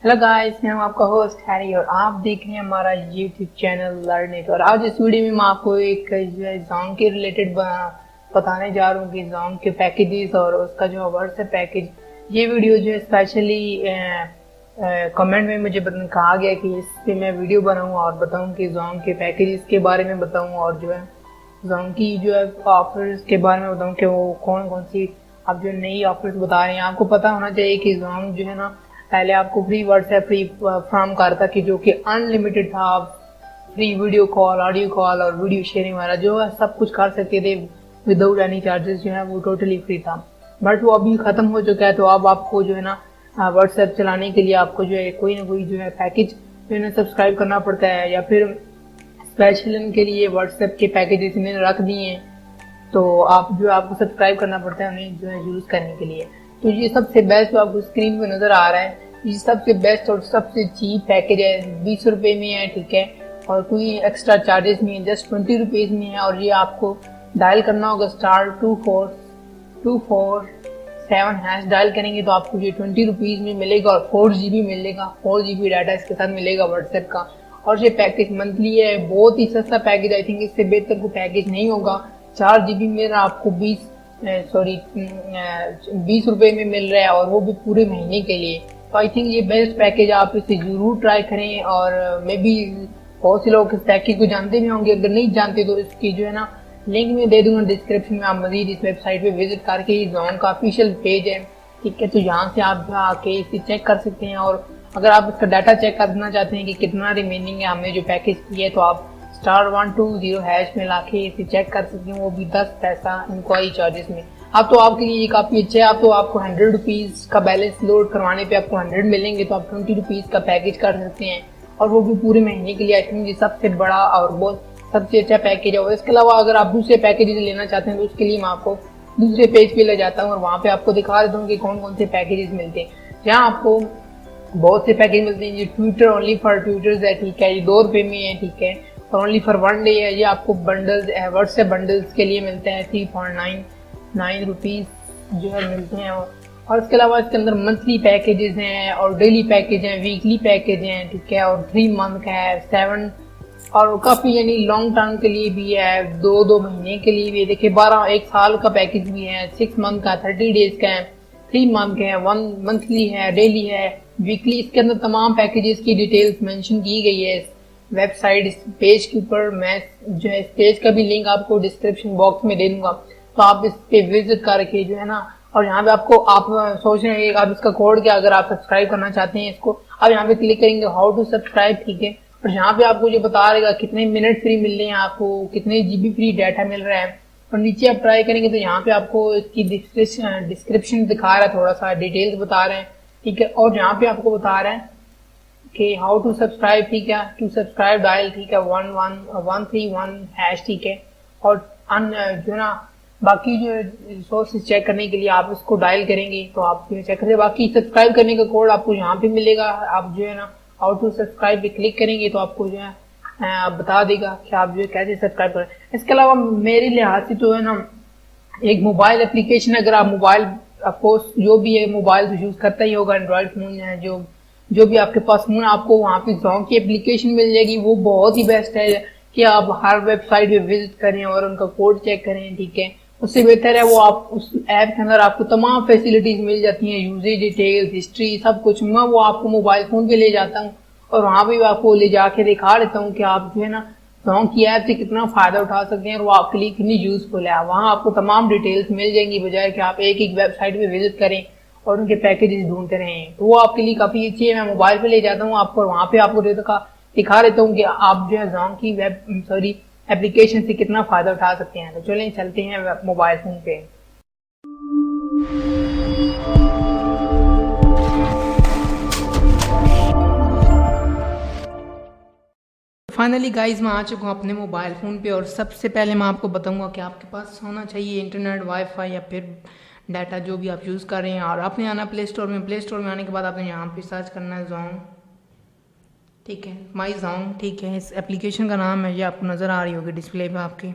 Hello guys, मैं हूं आपका होस्ट हैरी और आप देख रहे हैं हमारा यूट्यूब चैनल लर्निट। और आज इस वीडियो में मैं आपको एक जो है जोंग के रिलेटेड बताने जा रहा हूं कि जोंग के पैकेजेस और उसका जो व्हाट्सएप पैकेज। ये वीडियो जो है स्पेशली कमेंट में मुझे कहा गया कि इस पे मैं वीडियो बनाऊं और बताऊं कि जोंग के पैकेजेस के बारे में बताऊं और जो है जोंग की जो है ऑफर्स के बारे में बताऊं कि वो कौन कौन सी आप जो नई ऑफर्स बता रहे हैं। आपको पता होना चाहिए कि जोंग जो है ना, पहले आपको फ्री व्हाट्सएप फ्री फ्राहम कर था कि जो कि अनलिमिटेड था। आप free video call, audio call और वीडियो शेयरिंग वाला जो है सब कुछ कर सकते थे विदाउट एनी चार्जेस। जो है वो टोटली फ्री था, बट वो अभी खत्म हो चुका है। तो अब आपको जो है ना व्हाट्सएप चलाने के लिए आपको जो है कोई ना कोई जो है पैकेज जो है ना सब्सक्राइब करना पड़ता है, या फिर स्पेशल इनके लिए व्हाट्सएप के पैकेजेस इन्हें रख दिए हैं तो आप जो आपको सब्सक्राइब करना पड़ता है उन्हें जो है यूज करने के लिए। तो ये सबसे बेस्ट जो आपको स्क्रीन पे नजर आ रहा है, ये सबसे बेस्ट और सबसे चीप पैकेज है। 20 रुपए में है, ठीक है, और कोई एक्स्ट्रा चार्जेस नहीं है, जस्ट 20 रुपीज में है। और ये आपको डायल करना होगा *24247# डायल करेंगे तो आपको ये 20 रुपीज में मिलेगा और 4GB मिलेगा। 4GB डाटा इसके साथ मिलेगा व्हाट्सएप का। और ये पैकेज मंथली है, बहुत ही सस्ता पैकेज। आई थिंक इससे बेहतर कोई पैकेज नहीं होगा। 4GB में आपको 20 रुपए में मिल रहा है और वो भी पूरे महीने के लिए। तो आई थिंक ये बेस्ट पैकेज, आप इसे जरूर ट्राई करें। और मे बी बहुत से लोग इस पैकेज को जानते भी होंगे, अगर नहीं जानते तो इसकी जो है ना लिंक में दे दूंगा डिस्क्रिप्शन में। आप मजीद इस वेबसाइट पे विजिट करके, जोंग का ऑफिशियल पेज है, ठीक है, तो यहाँ से आप आके इसे चेक कर सकते हैं। और अगर आप इसका डाटा चेक करना चाहते हैं कि कितना रिमेनिंग है हमने जो पैकेज किया है, तो आप *120# में लाके इसे चेक कर सकते हैं, वो भी 10 पैसा इंक्वायरी चार्जेस में। अब तो आपके लिए ये काफी अच्छा है। अब तो आपको 100 रुपीज का बैलेंस लोड करवाने पे आपको 100 मिलेंगे, तो आप 20 रुपीज का पैकेज कर सकते हैं और वो भी पूरे महीने के लिए। आई थिंक ये सबसे बड़ा और बहुत सबसे अच्छा पैकेज है। और इसके अलावा अगर आप दूसरे पैकेज लेना चाहते हैं तो उसके लिए मैं आपको दूसरे पेज पे ले जाता हूँ और वहाँ पे आपको दिखा देता हूँ कि कौन कौन से पैकेजेस मिलते हैं। जहाँ आपको बहुत से पैकेज मिलते हैं। ये ट्विटर ओनली फॉर ट्विटर्स है, ठीक है, ये 2 रुपए में है, ठीक है, और ओनली फॉर 1 डे है। ये आपको बंडल्स व्हाट्सएप बंडल्स के लिए मिलते हैं 3.99 रुपीज जो है मिलते हैं। और इसके अलावा इसके अंदर मंथली पैकेजेस हैं और डेली पैकेज हैं, वीकली पैकेज हैं, ठीक है, और 3 मंथ का है, 7 और काफी यानी लॉन्ग टर्म के लिए भी है, 2 महीने के लिए भी है। देखिए 1 साल का पैकेज भी है, 6 मंथ का, 30 डेज का है, 3 मंथ का है, 1 मंथली है, डेली है, वीकली। इसके अंदर तमाम पैकेजेस की डिटेल्स मेंशन की गई है इस वेबसाइट, इस पेज के ऊपर। मैं जो है इस पेज का भी लिंक आपको डिस्क्रिप्शन बॉक्स में दे दूंगा, तो आप इस पे विजिट करके जो है ना, और यहाँ पे आपको आप सोच रहे हैं आप इसका कोड क्या, अगर आप सब्सक्राइब करना चाहते हैं इसको, आप यहाँ पे क्लिक करेंगे हाउ टू सब्सक्राइब, ठीक है, और यहाँ पे आपको जो बता रहेगा कितने मिनट फ्री मिल रहे हैं, आपको कितने GB फ्री डाटा मिल रहा है। और नीचे आप ट्राई करेंगे तो यहाँ पे आपको इसकी डिस्क्रिप्शन दिखा रहा है, थोड़ा सा डिटेल्स बता रहे हैं, ठीक है, और यहाँ पे आपको बता रहे हैं कि हाउ टू सब्सक्राइब, ठीक है, टू सब्सक्राइब डायल, ठीक है, 131#, ठीक है, और जो है ना बाकी जो रिसोर्सेज चेक करने के लिए आप इसको डायल करेंगे तो आप जो चेक करेंगे। बाकी सब्सक्राइब करने का कोड आपको यहाँ पे मिलेगा। आप जो है ना हाउ टू सब्सक्राइब पे क्लिक करेंगे तो आपको जो है बता देगा कि आप जो है कैसे सब्सक्राइब करें। इसके अलावा मेरे लिहाज से तो है ना एक मोबाइल एप्लीकेशन, अगर आप मोबाइल अफकोर्स जो भी है मोबाइल तो यूज करता ही होगा, एंड्रॉइड फोन है, जो भी आपके पास फोन, आपको वहाँ पे जोंग की एप्लीकेशन मिल जाएगी। वो बहुत ही बेस्ट है कि आप हर वेबसाइट पे विजिट करें और उनका कोड चेक करें, ठीक है, उससे बेहतर है वो आप उस ऐप के अंदर आपको तमाम फैसिलिटीज मिल जाती हैं, यूजेज डिटेल्स, हिस्ट्री, सब कुछ। मैं वो आपको मोबाइल फोन पे ले जाता हूँ और वहाँ पे आपको ले जाके दिखा देता हूँ कि आप जो है ना जोंग की ऐप से कितना फायदा उठा सकते हैं और वो आपके लिए कितनी यूजफुल है। वहाँ आपको तमाम डिटेल्स मिल जाएंगी, बजाय कि आप एक वेबसाइट पे विजिट करें और उनके पैकेजेस ढूंढते रहें। तो वो आपके लिए काफी अच्छी है। मैं मोबाइल पे ले जाता हूँ आपको और वहाँ पे आपको दिखा देता हूँ कि आप जो है जोंग की एप्लीकेशन से कितना फायदा उठा सकते हैं। तो चलें चलते हैं मोबाइल फोन पे। फाइनली गाइज मैं आ चुका हूँ अपने मोबाइल फ़ोन पे और सबसे पहले मैं आपको बताऊंगा कि आपके पास होना चाहिए इंटरनेट, वाईफाई या फिर डाटा जो भी आप यूज़ कर रहे हैं। और आपने आना प्ले स्टोर में। प्ले स्टोर में आने के बाद आपने यहाँ पे सर्च करना है जोंग, ठीक है, माई जोंग, ठीक है, इस एप्लीकेशन का नाम है, ये आपको नज़र आ रही होगी डिस्प्ले पे आपके।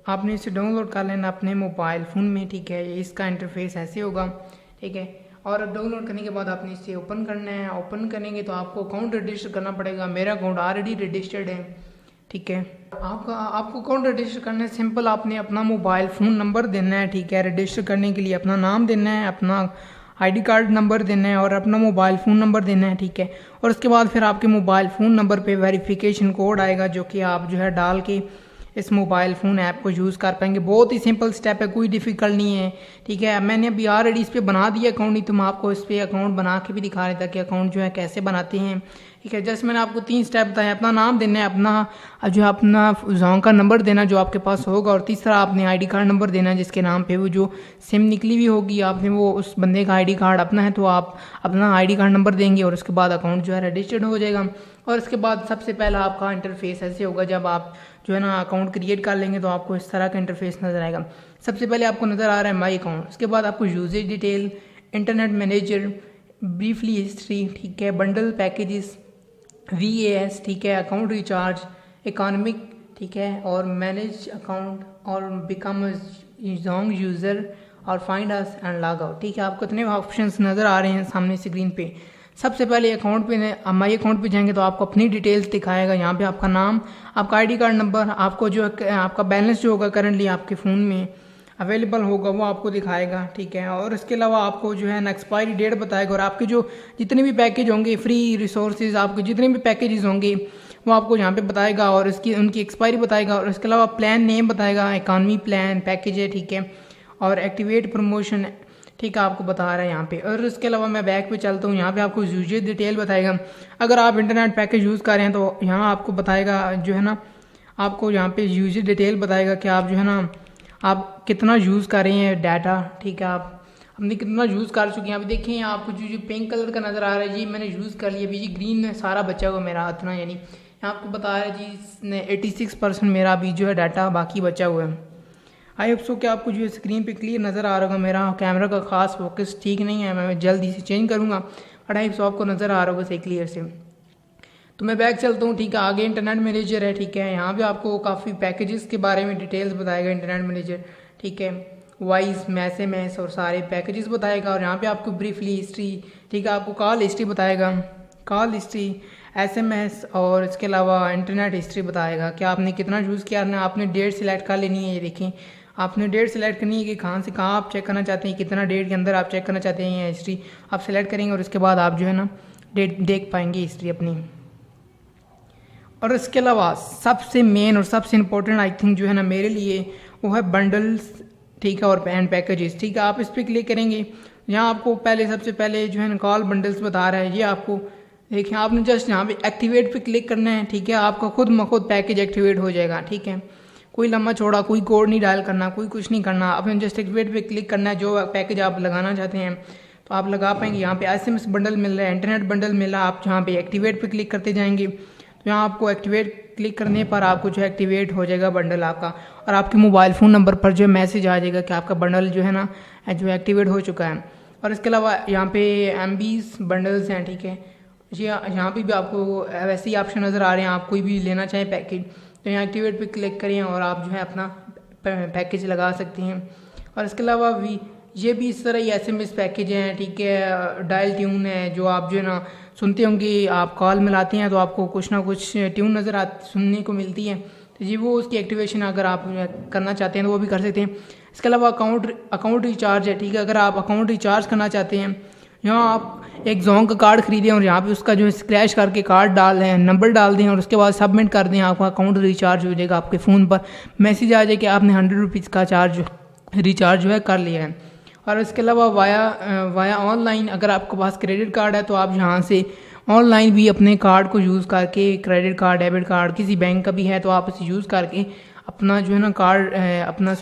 आपने इसे डाउनलोड कर लेना अपने मोबाइल फ़ोन में, ठीक है। इसका इंटरफेस ऐसे होगा, ठीक है, और डाउनलोड करने के बाद आपने इसे ओपन करना है। ओपन करेंगे तो आपको अकाउंट रजिस्टर करना पड़ेगा। मेरा अकाउंट ऑलरेडी रजिस्टर्ड है, ठीक है। आपको अकाउंट रजिस्टर करना है सिंपल, आपने अपना मोबाइल फ़ोन नंबर देना है, ठीक है। रजिस्टर करने के लिए अपना नाम देना है, अपना आईडी कार्ड नंबर देना है और अपना मोबाइल फ़ोन नंबर देना है, ठीक है। और उसके बाद फिर आपके मोबाइल फ़ोन नंबर पे वेरिफिकेशन कोड आएगा जो कि आप जो है डाल के इस मोबाइल फ़ोन ऐप को यूज़ कर पाएंगे। बहुत ही सिंपल स्टेप है, कोई डिफ़िकल्ट नहीं है, ठीक है। मैंने अभी ऑलरेडी इस पर बना दिया अकाउंट, नहीं तो मैं आपको इस पर अकाउंट बना के भी दिखा रहा था कि अकाउंट जो है कैसे बनाते हैं, ठीक है। जस्ट मैंने आपको 3 स्टेप बताए, अपना नाम देना है, अपना जो है अपना जोंग का नंबर देना जो आपके पास होगा, और तीसरा आपने आईडी कार्ड नंबर देना जिसके नाम पे वो जो सिम निकली हुई होगी, आपने वो उस बंदे का आईडी कार्ड अपना है तो आप अपना आईडी कार्ड नंबर देंगे और उसके बाद अकाउंट जो है रजिस्टर्ड हो जाएगा। और इसके बाद सबसे पहला आपका इंटरफेस ऐसे होगा, जब आप जो है ना अकाउंट क्रिएट कर लेंगे तो आपको इस तरह का इंटरफेस नज़र आएगा। सबसे पहले आपको नज़र आ रहा है माई अकाउंट, उसके बाद आपको usage detail, internet manager, briefly history, ठीक है, बंडल पैकेजेस, VAS, ठीक है, अकाउंट रिचार्ज, इकोनॉमिक, ठीक है, और मैनेज अकाउंट, और बिकम जोंग यूज़र, और find us and log out, ठीक है। आपको इतने ऑप्शंस नज़र आ रहे हैं सामने स्क्रीन पे। सबसे पहले अकाउंट पे माई अकाउंट पे जाएंगे तो आपको अपनी डिटेल्स दिखाएगा। यहाँ पे आपका नाम, आपका आईडी कार्ड नंबर, आपको जो आपका बैलेंस जो होगा करंटली आपके फ़ोन में अवेलेबल होगा वो आपको दिखाएगा, ठीक है। और इसके अलावा आपको जो है ना एक्सपायरी डेट बताएगा, और आपके जो जितने भी पैकेज होंगे, फ्री रिसोर्सेज, आपके जितने भी पैकेजेस होंगे वो आपको यहाँ पे बताएगा और इसकी उनकी एक्सपायरी बताएगा। और इसके अलावा प्लान नेम बताएगा, इकॉनमी प्लान पैकेज है, ठीक है, और एक्टिवेट प्रमोशन, ठीक है, आपको बता रहा है यहाँ पे। और इसके अलावा मैं बैक पे चलता हूँ, यहाँ पे आपको यूजेज डिटेल बताएगा। अगर आप इंटरनेट पैकेज यूज़ कर रहे हैं तो यहाँ आपको बताएगा जो है ना, आपको यहाँ पे यूजेज डिटेल बताएगा कि आप जो है ना आप कितना यूज़ कर रहे हैं डाटा, ठीक है, आप हमने कितना यूज़ कर चुके हैं। अभी देखें आपको जो पिंक कलर का नज़र आ रहा है जी मैंने यूज़ कर लिया, अभी जी ग्रीन में सारा बचा हुआ मेरा इतना, यानी यहाँ आपको बता रहा है जी इसने 86% मेरा अभी जो है डाटा बाकी बचा हुआ है। आई होप सो कि आपको जो स्क्रीन पे क्लियर नज़र आ रहा होगा। मेरा कैमरा का खास फोकस ठीक नहीं है, मैं जल्दी से चेंज करूँगा, बट आई होप सो आपको नज़र आ रहा होगा सही क्लियर से। तो मैं बैक चलता हूँ, ठीक है। आगे इंटरनेट मैनेजर है, ठीक है, यहाँ पे आपको काफ़ी पैकेजेस के बारे में डिटेल्स बताएगा इंटरनेट मैनेजर, ठीक है, वॉइस, SMS और सारे पैकेजेस बताएगा। और यहाँ पे आपको ब्रीफली हिस्ट्री, ठीक है, आपको कॉल हिस्ट्री बताएगा, कॉल हिस्ट्री, SMS, और इसके अलावा इंटरनेट हिस्ट्री बताएगा कि आपने कितना यूज़ किया है। आपने डेट सिलेक्ट कर लेनी है, ये देखें आपने डेट सेलेक्ट करनी है कि कहाँ से कहाँ आप चेक करना चाहते हैं, कितना डेट के अंदर आप चेक करना चाहते हैं, हिस्ट्री आप सेलेक्ट करेंगे और उसके बाद आप जो है ना डेट देख पाएंगे हिस्ट्री अपनी। और इसके अलावा सबसे मेन और सबसे इम्पोर्टेंट आई थिंक जो है ना मेरे लिए वो है बंडल्स, ठीक है, और एंड पैकेजेस, ठीक है। आप इस पर क्लिक करेंगे, यहाँ आपको सबसे पहले जो है ना कॉल बंडल्स बता रहा है, ये आपको देखिए आपने जस्ट यहाँ पे एक्टिवेट पे क्लिक करना है, ठीक है, आपका खुद ब खुद पैकेज एक्टिवेट हो जाएगा, ठीक है। कोई लम्बा छोड़ा, कोई कोड नहीं डायल करना, कोई कुछ नहीं करना, आपने जस्ट एक्टिवेट पे क्लिक करना है। जो पैकेज आप लगाना चाहते हैं तो आप लगा पाएंगे। यहाँ पे SMS बंडल मिल रहा है, इंटरनेट बंडल मिल रहा है, आप जहाँ पे एक्टिवेट पे क्लिक करते जाएंगे तो यहाँ आपको एक्टिवेट क्लिक करने पर आपको जो एक्टिवेट हो जाएगा बंडल आपका, और आपके मोबाइल फ़ोन नंबर पर जो मैसेज आ जाएगा कि आपका बंडल जो है ना जो एक्टिवेट हो चुका है। और इसके अलावा यहाँ पे MBs बंडल्स हैं, ठीक है, यहाँ पे भी आपको वैसे ही ऑप्शन नज़र आ रहे हैं। आप कोई भी लेना चाहें पैकेज तो यहाँ एक्टिवेट पे क्लिक करें और आप जो है अपना पैकेज लगा सकते हैं। और इसके अलावा भी ये भी इस तरह ही SMS पैकेज हैं, ठीक है, डायल ट्यून है, जो आप जो है ना सुनते होंगे, आप कॉल मिलाते हैं तो आपको कुछ ना कुछ ट्यून नज़र सुनने को मिलती है, तो जी वो उसकी एक्टिवेशन अगर आप करना चाहते हैं तो वो भी कर सकते हैं। इसके अलावा अकाउंट रिचार्ज है, ठीक है, अगर आप अकाउंट रिचार्ज करना चाहते हैं, यहाँ आप एक जोंग का कार्ड खरीदें और यहाँ पे उसका जो स्क्रैच करके कार्ड डाल दें, नंबर डाल दें और उसके बाद सबमिट कर दें, आपका अकाउंट रिचार्ज हो जाएगा। आपके फ़ोन पर मैसेज आ जाए कि आपने 100 रुपीज़ का रिचार्ज जो है कर लिया है। और इसके अलावा वाया ऑनलाइन, अगर आपके पास क्रेडिट कार्ड है तो आप यहाँ से ऑनलाइन भी अपने कार्ड को यूज़ करके, क्रेडिट कार्ड, डेबिट कार्ड, किसी बैंक का भी है तो आप इसे यूज़ करके अपना जो है ना कार्ड अपना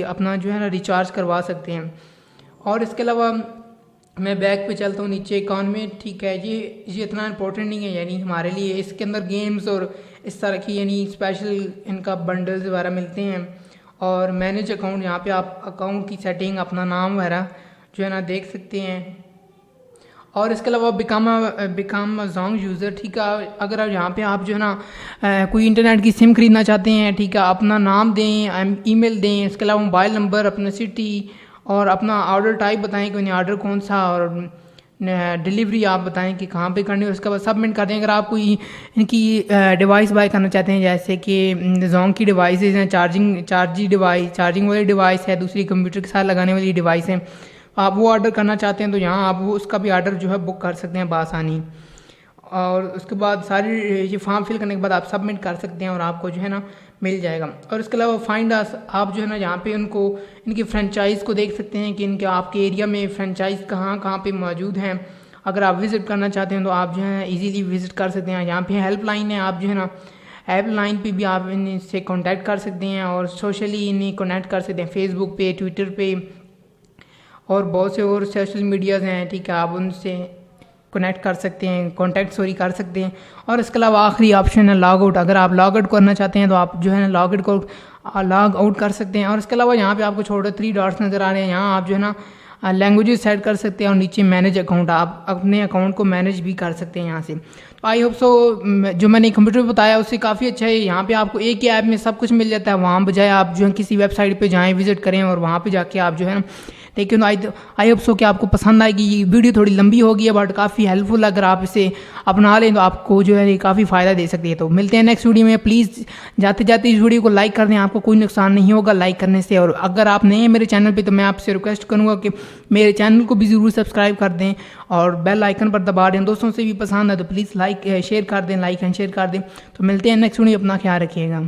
अपना जो है ना रिचार्ज करवा सकते हैं। और इसके अलावा मैं बैक पे चलता हूँ, नीचे इकॉनमी, ठीक है, ये इतना इंपॉर्टेंट नहीं है यानी हमारे लिए। इसके अंदर गेम्स और इस तरह की यानी स्पेशल इनका बंडल्स वगैरह मिलते हैं। और मैनेज अकाउंट, यहाँ पे आप अकाउंट की सेटिंग, अपना नाम वगैरह जो है ना देख सकते हैं। और इसके अलावा बिकम जोंग यूज़र, ठीक है, अगर यहाँ पे आप जो है ना कोई इंटरनेट की सिम खरीदना चाहते हैं, ठीक है, अपना नाम दें, ईमेल दें, इसके अलावा मोबाइल नंबर, अपना सिटी और अपना ऑर्डर टाइप बताएं कि ऑर्डर कौन सा, और डिलीवरी आप बताएं कि कहाँ पे करनी है। उसके बाद सबमिट कर दें। अगर आप कोई इनकी डिवाइस बाय करना चाहते हैं, जैसे कि जोंग की डिवाइसेज हैं, चार्जिंग वाली डिवाइस है, दूसरी कंप्यूटर के साथ लगाने वाली डिवाइस है, आप वो ऑर्डर करना चाहते हैं तो यहाँ आप वो उसका भी ऑर्डर जो है बुक कर सकते हैं बआसानी। और उसके बाद सारी ये फॉर्म फिल करने के बाद आप सबमिट कर सकते हैं और आपको जो है ना मिल जाएगा। और इसके अलावा फाइंड अस, आप जो है ना यहाँ पे उनको इनकी फ्रेंचाइज़ को देख सकते हैं कि इनके आपके एरिया में फ्रेंचाइज़ कहाँ कहाँ पे मौजूद हैं। अगर आप विज़िट करना चाहते हैं तो आप जो है इजीली विज़िट कर सकते हैं। यहाँ पे हेल्पलाइन है, आप जो है ना हेल्पलाइन पे भी आप इनसे कांटेक्ट कर सकते हैं और सोशली इन्हें कनेक्ट कर सकते हैं, फेसबुक पे, ट्विटर पे और बहुत से और सोशल मीडियाज़ हैं, ठीक है, आप उनसे कनेक्ट कर सकते हैं, कॉन्टैक्ट सॉरी कर सकते हैं। और इसके अलावा आखिरी ऑप्शन है लॉग आउट। अगर आप लॉग आउट करना चाहते हैं तो आप जो है ना लॉग आउट कर सकते हैं। और इसके अलावा यहाँ पे आपको छोटे 3 डॉट्स नज़र आ रहे हैं, यहाँ आप जो है ना लैंग्वेजेस सेट कर सकते हैं और नीचे मैनेज अकाउंट, आप अपने अकाउंट को मैनेज भी कर सकते हैं यहाँ से। तो आई होप सो जो मैंने कंप्यूटर बताया उससे काफ़ी अच्छा है। यहाँ पे आपको एक ही ऐप में सब कुछ मिल जाता है, वहाँ बजाय आप जो है किसी वेबसाइट पे जाएं, विजिट करें और वहाँ पे जाके आप जो है ना। लेकिन आई होप सो कि आपको पसंद आएगी। ये वीडियो थोड़ी लंबी होगी है बट काफ़ी हेल्पफुल, अगर आप इसे अपना लें तो आपको जो है ये काफ़ी फ़ायदा दे सकती है। तो मिलते हैं नेक्स्ट वीडियो में। प्लीज़ जाते जाते इस वीडियो को लाइक कर दें, आपको कोई नुकसान नहीं होगा लाइक करने से। और अगर आप नए हैं मेरे चैनल पे तो मैं आपसे रिक्वेस्ट करूँगा कि मेरे चैनल को भी ज़रूर सब्सक्राइब कर दें और बेल आइकन पर दबा दें। दोस्तों से भी पसंद है तो प्लीज़ शेयर कर दें, लाइक एंड शेयर कर दें। तो मिलते हैं नेक्स्ट वीडियो, अपना ख्याल रखिएगा।